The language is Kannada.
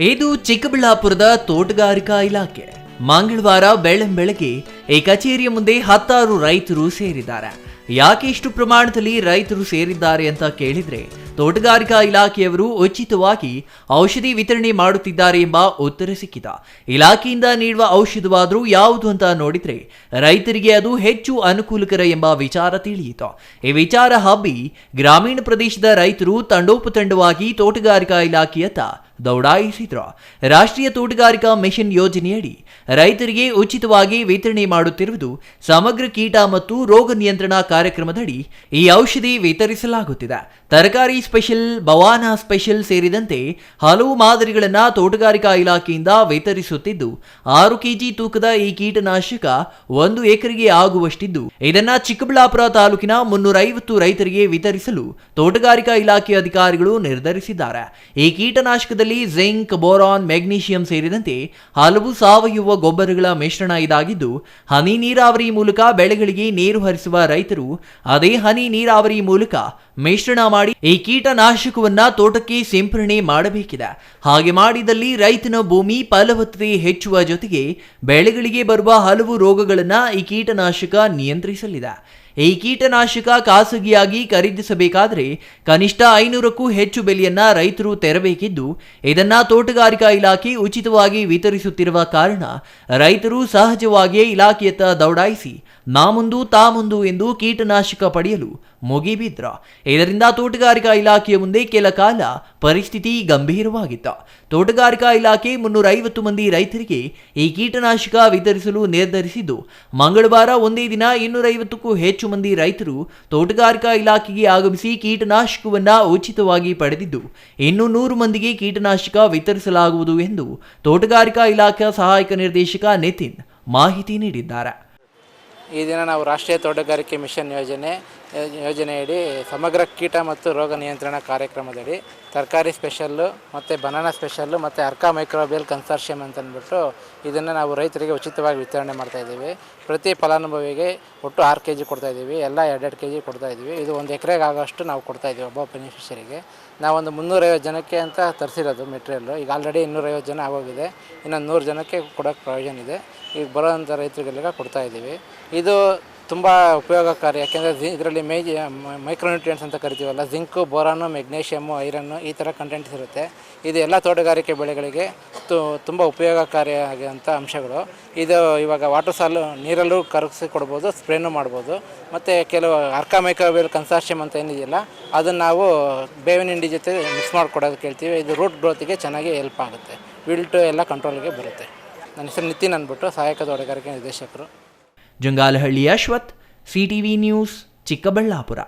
ಇದು ಚಿಕ್ಕಬಳ್ಳಾಪುರದ ತೋಟಗಾರಿಕಾ ಇಲಾಖೆ. ಮಂಗಳವಾರ ಬೆಳ್ಳಂಬೆಳಗ್ಗೆ ಈ ಕಚೇರಿಯ ಮುಂದೆ 10 ರೈತರು ಸೇರಿದ್ದಾರೆ. ಯಾಕೆ ಇಷ್ಟು ಪ್ರಮಾಣದಲ್ಲಿ ರೈತರು ಸೇರಿದ್ದಾರೆ ಅಂತ ಕೇಳಿದ್ರೆ, ತೋಟಗಾರಿಕಾ ಇಲಾಖೆಯವರು ಉಚಿತವಾಗಿ ಔಷಧಿ ವಿತರಣೆ ಮಾಡುತ್ತಿದ್ದಾರೆ ಎಂಬ ಉತ್ತರ ಸಿಕ್ಕಿದ. ಇಲಾಖೆಯಿಂದ ನೀಡುವ ಔಷಧವಾದರೂ ಯಾವುದು ಅಂತ ನೋಡಿದ್ರೆ ರೈತರಿಗೆ ಅದು ಹೆಚ್ಚು ಅನುಕೂಲಕರ ಎಂಬ ವಿಚಾರ ತಿಳಿಯಿತು. ಈ ವಿಚಾರ ಹಬ್ಬಿ ಗ್ರಾಮೀಣ ಪ್ರದೇಶದ ರೈತರು ತಂಡೋಪತಂಡವಾಗಿ ತೋಟಗಾರಿಕಾ ಇಲಾಖೆಯತ್ತ ದೌಡಾಯಿಸಿದ್ರು. ರಾಷ್ಟ್ರೀಯ ತೋಟಗಾರಿಕಾ ಮಿಷನ್ ಯೋಜನೆಯಡಿ ರೈತರಿಗೆ ಉಚಿತವಾಗಿ ವಿತರಣೆ ಮಾಡುತ್ತಿರುವುದು ಸಮಗ್ರ ಕೀಟ ಮತ್ತು ರೋಗ ನಿಯಂತ್ರಣ ಕಾರ್ಯಕ್ರಮದಡಿ ಈ ಔಷಧಿ ವಿತರಿಸಲಾಗುತ್ತಿದೆ. ತರಕಾರಿ ಸ್ಪೆಷಲ್, ಬವಾನಾ ಸ್ಪೆಷಲ್ ಸೇರಿದಂತೆ ಹಲವು ಮಾದರಿಗಳನ್ನು ತೋಟಗಾರಿಕಾ ಇಲಾಖೆಯಿಂದ ವಿತರಿಸುತ್ತಿದ್ದು 6 ಕೆಜಿ ತೂಕದ ಈ ಕೀಟನಾಶಕ 1 ಎಕರೆಗೆ ಆಗುವಷ್ಟಿದ್ದು, ಇದನ್ನ ಚಿಕ್ಕಬಳ್ಳಾಪುರ ತಾಲೂಕಿನ 350 ರೈತರಿಗೆ ವಿತರಿಸಲು ತೋಟಗಾರಿಕಾ ಇಲಾಖೆ ಅಧಿಕಾರಿಗಳು ನಿರ್ಧರಿಸಿದ್ದಾರೆ. ಈ ಕೀಟನಾಶಕದಲ್ಲಿ ಜಿಂಕ್, ಬೋರಾನ್, ಮೆಗ್ನೀಷಿಯಂ ಸೇರಿದಂತೆ ಹಲವು ಸಾವಯವ ಗೊಬ್ಬರಗಳ ಮಿಶ್ರಣ ಇದಾಗಿದ್ದು, ಹನಿ ನೀರಾವರಿ ಮೂಲಕ ಬೆಳೆಗಳಿಗೆ ನೀರು ಹರಿಸುವ ರೈತರು ಅದೇ ಹನಿ ನೀರಾವರಿ ಮೂಲಕ ಮಿಶ್ರಣ ಮಾಡಿ ಈ ಕೀಟನಾಶಕವನ್ನ ತೋಟಕ್ಕೆ ಸಿಂಪರಣೆ ಮಾಡಬೇಕಿದೆ. ಹಾಗೆ ಮಾಡಿದಲ್ಲಿ ರೈತನ ಭೂಮಿ ಫಲವತ್ತತೆ ಹೆಚ್ಚುವ ಜೊತೆಗೆ ಬೆಳೆಗಳಿಗೆ ಬರುವ ಹಲವು ರೋಗಗಳನ್ನ ಈ ಕೀಟನಾಶಕ ನಿಯಂತ್ರಿಸಲಿದೆ. ಈ ಕೀಟನಾಶಕ ಖಾಸಗಿಯಾಗಿ ಖರೀದಿಸಬೇಕಾದರೆ ಕನಿಷ್ಠ 500ಕ್ಕೂ ಹೆಚ್ಚು ಬೆಲೆಯನ್ನ ರೈತರು ತೆರಬೇಕಿದ್ದು, ಇದನ್ನ ತೋಟಗಾರಿಕಾ ಇಲಾಖೆ ಉಚಿತವಾಗಿ ವಿತರಿಸುತ್ತಿರುವ ಕಾರಣ ರೈತರು ಸಹಜವಾಗಿಯೇ ಇಲಾಖೆಯತ್ತ ದೌಡಾಯಿಸಿ ನಾ ಮುಂದು ತಾ ಮುಂದು ಎಂದು ಕೀಟನಾಶಕ ಪಡೆಯಲು ಮುಗಿಬಿದ್ರ. ಇದರಿಂದ ತೋಟಗಾರಿಕಾ ಇಲಾಖೆಯ ಮುಂದೆ ಕೆಲ ಕಾಲ ಪರಿಸ್ಥಿತಿ ಗಂಭೀರವಾಗಿತ್ತು. ತೋಟಗಾರಿಕಾ ಇಲಾಖೆ 350 ಮಂದಿ ರೈತರಿಗೆ ಈ ಕೀಟನಾಶಕ ವಿತರಿಸಲು ನಿರ್ಧರಿಸಿದ್ದು, ಮಂಗಳವಾರ ಒಂದೇ ದಿನ 250ಕ್ಕೂ ಹೆಚ್ಚು ಮಂದಿ ರೈತರು ತೋಟಗಾರಿಕಾ ಇಲಾಖೆಗೆ ಆಗಮಿಸಿ ಕೀಟನಾಶಕವನ್ನ ಉಚಿತವಾಗಿ ಪಡೆದಿದ್ದು, ಇನ್ನು 100 ಮಂದಿಗೆ ಕೀಟನಾಶಕ ವಿತರಿಸಲಾಗುವುದು ಎಂದು ತೋಟಗಾರಿಕಾ ಇಲಾಖೆಯ ಸಹಾಯಕ ನಿರ್ದೇಶಕ ನಿತಿನ್ ಮಾಹಿತಿ ನೀಡಿದ್ದಾರೆ. ಈ ದಿನ ನಾವು ರಾಷ್ಟ್ರೀಯ ತೋಟಗಾರಿಕೆ ಮಿಷನ್ ಯೋಜನೆಯಡಿ ಸಮಗ್ರ ಕೀಟ ಮತ್ತು ರೋಗ ನಿಯಂತ್ರಣ ಕಾರ್ಯಕ್ರಮದಡಿ ತರಕಾರಿ ಸ್ಪೆಷಲ್ಲು ಮತ್ತು ಬನಾನಾ ಸ್ಪೆಷಲ್ಲು ಮತ್ತು ಅರ್ಕಾ ಮೈಕ್ರೋಬಿಯಲ್ ಕನ್ಸಾರ್ಷಿಯಮ್ ಅಂತ ಅಂದ್ಬಿಟ್ಟು ಇದನ್ನು ನಾವು ರೈತರಿಗೆ ಉಚಿತವಾಗಿ ವಿತರಣೆ ಮಾಡ್ತಾಯಿದ್ದೀವಿ. ಪ್ರತಿ ಫಲಾನುಭವಿಗೆ ಒಟ್ಟು 6 ಕೆಜಿ ಕೊಡ್ತಾಯಿದ್ದೀವಿ. ಎಲ್ಲ 2 ಕೆಜಿ ಕೊಡ್ತಾಯಿದ್ದೀವಿ. ಇದು 1 ಎಕರೆಗೆ ಆಗೋಷ್ಟು ನಾವು ಕೊಡ್ತಾಯಿದ್ದೀವಿ ಒಬ್ಬ ಬೆನಿಫಿಷರಿಗೆ. ನಾವೊಂದು 350 ಜನಕ್ಕೆ ಅಂತ ತರಿಸಿರೋದು ಮೆಟೀರಿಯಲ್ಲು. ಈಗ ಆಲ್ರೆಡಿ 250 ಜನ ಆಗೋಗಿದೆ. ಇನ್ನೊಂದು 100 ಜನಕ್ಕೆ ಕೊಡೋಕ್ಕೆ ಪ್ರಯೋಜನ ಇದೆ. ಈಗ ಬರೋವಂಥ ರೈತರಿಗೆಲ್ಲ ಕೊಡ್ತಾಯಿದ್ದೀವಿ. ಇದು ತುಂಬ ಉಪಯೋಗಕಾರಿ. ಯಾಕೆಂದರೆ ಇದರಲ್ಲಿ ಮೈಕ್ರೋನ್ಯೂಟ್ರಿಯೆಂಟ್ಸ್ ಅಂತ ಕರಿತೀವಲ್ಲ, ಜಿಂಕು, ಬೋರಾನು, ಮೆಗ್ನೀಷಿಯಮ್ಮು, ಐರನ್ನು ಈ ಥರ ಕಂಟೆಂಟ್ಸ್ ಇರುತ್ತೆ. ಇದು ಎಲ್ಲ ತೋಟಗಾರಿಕೆ ಬೆಳೆಗಳಿಗೆ ತುಂಬ ಉಪಯೋಗಕಾರಿಯಾಗಿರುವಂಥ ಅಂಶಗಳು. ಇದು ಇವಾಗ ವಾಟರ್ ಸಾಲು ನೀರಲ್ಲೂ ಕರಗಿಸಿ ಕೊಡ್ಬೋದು, ಸ್ಪ್ರೇನೂ ಮಾಡ್ಬೋದು. ಮತ್ತು ಕೆಲವು ಅರ್ಕಾ ಮೈಕ್ರೋಬಿಯಲ್ ಕನ್ಸಾರ್ಷಿಯಮ್ ಅಂತ ಏನಿದೆಯಲ್ಲ, ಅದನ್ನು ನಾವು ಬೇವಿನ ಹಿಂಡಿ ಜೊತೆ ಮಿಕ್ಸ್ ಮಾಡ್ಕೊಡೋದಕ್ಕೆ ಹೇಳ್ತೀವಿ. ಇದು ರೂಟ್ ಗ್ರೋತಿಗೆ ಚೆನ್ನಾಗಿ ಹೆಲ್ಪ್ ಆಗುತ್ತೆ. ವಿಲ್ಟು ಎಲ್ಲ ಕಂಟ್ರೋಲ್ಗೆ ಬರುತ್ತೆ. ನನ್ನ ಹೆಸರು ನಿತಿನ್ ಅಂದ್ಬಿಟ್ಟು, ಸಹಾಯಕ ತೋಟಗಾರಿಕೆ ನಿರ್ದೇಶಕರು. Jangalahalli Ashwath, CTV news, Chikkaballapur.